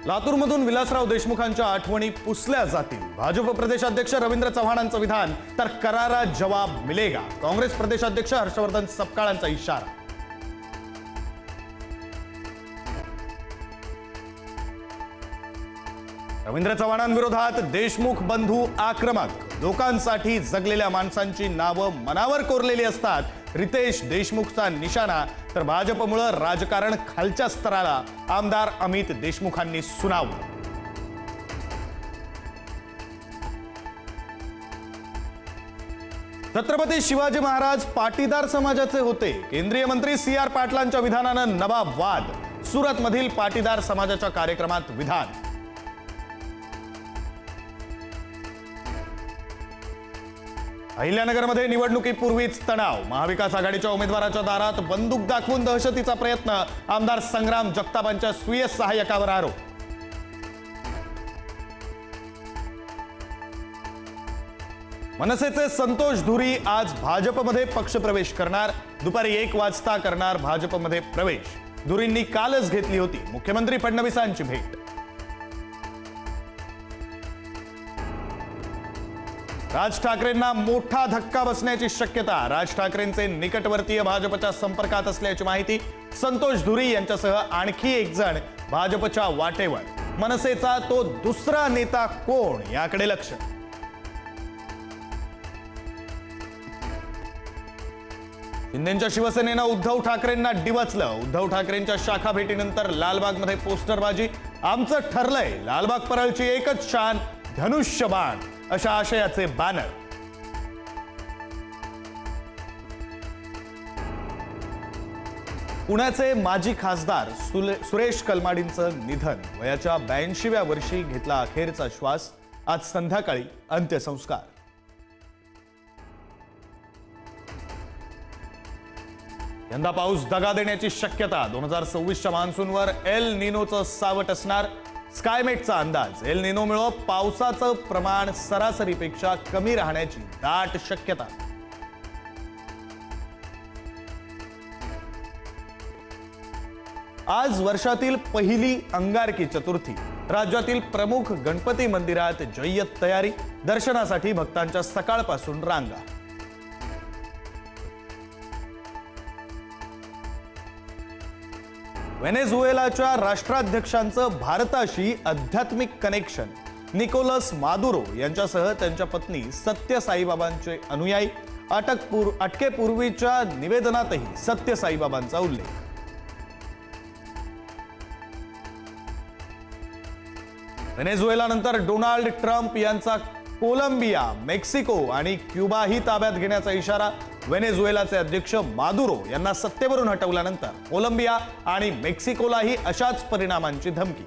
लातूरमधून विलासराव देशमुखांच्या आठवणी पुसल्या जातील. भाजप प्रदेशाध्यक्ष रवींद्र चव्हाणांचं विधान, तर करारा जवाब मिलेगा. काँग्रेस प्रदेशाध्यक्ष हर्षवर्धन सपकाळांचा इशारा. रवींद्र चव्हाणांविरोधात देशमुख बंधू आक्रमक. लोकांसाठी जगलेल्या माणसांची नावं मनावर कोरलेली असतात. रितेश देशमुखचा निशाणा, तर भाजपमुळे राजकारण खालच्या स्तराला. आमदार अमित देशमुखांनी सुनावलं. छत्रपती शिवाजी महाराज पाटीदार समाजाचे होते. केंद्रीय मंत्री CR पाटलांच्या विधानानं नवा वाद. सुरतमधील पाटीदार समाजाच्या कार्यक्रमात विधान. अहिल्यानगरमध्ये निवडणुकीपूर्वीच तणाव. महाविकास आघाडीच्या उमेदवाराच्या दारात बंदूक दाखवून दहशतीचा प्रयत्न. आमदार संग्राम जगतापांच्या स्वीय सहाय्यकावर आरोप. मनसेचे संतोष धुरी आज भाजपमध्ये पक्षप्रवेश करणार. दुपारी 1 वाजता करणार भाजपमध्ये प्रवेश. धुरींनी कालच घेतली होती मुख्यमंत्री फडणवीसांची भेट. राज ठाकरेंना मोठा धक्का बसण्याची शक्यता. राज ठाकरेंचे निकटवर्तीय भाजपच्या संपर्कात असल्याची माहिती. संतोष धुरी यांच्यासह आणखी एक जण भाजपच्या वाटेवर. मनसेचा तो दुसरा नेता कोण, याकडे लक्ष. शिंदेच्या शिवसेनेनं उद्धव ठाकरेंना डिवचलं. उद्धव ठाकरेंच्या शाखा भेटीनंतर लालबागमध्ये पोस्टरबाजी. आमचं ठरलंय लालबाग परळची एकच शान, धनुष्यबाण अशा आशयाचे बॅनर. पुण्याचे माजी खासदार सुरेश कलमाडींचं निधन. वयाच्या 82व्या वर्षी घेतला अखेरचा श्वास. आज संध्याकाळी अंत्यसंस्कार. यंदा पाऊस दगा देण्याची शक्यता. 2026च्या मान्सूनवर एल निनोचं सावट असणार. स्कायमेटचा अंदाज. एल निनोमुळे पावसाचं प्रमाण सरासरीपेक्षा कमी राहण्याची दाट शक्यता. आज वर्षातील पहिली अंगारकी चतुर्थी. राज्यातील प्रमुख गणपती मंदिरात जय्यत तयारी. दर्शनासाठी भक्तांच्या सकाळपासून रांगा. व्हेनेझुएलाच्या राष्ट्राध्यक्षांचं भारताशी आध्यात्मिक कनेक्शन. निकोलस मादुरो यांच्यासह त्यांच्या पत्नी सत्य साईबाबांचे अनुयायी. अटकेपूर्वीच्या निवेदनातही सत्य साईबाबांचा उल्लेख. व्हेनेझुएलानंतर डोनाल्ड ट्रम्प यांचा कोलंबिया, मेक्सिको आणि क्युबाही ताब्यात घेण्याचा इशारा. व्हेनेझुएलाचे अध्यक्ष मादुरो यांना सत्तेवरून हटवल्यानंतर कोलंबिया आणि मेक्सिकोलाही अशाच परिणामांची धमकी.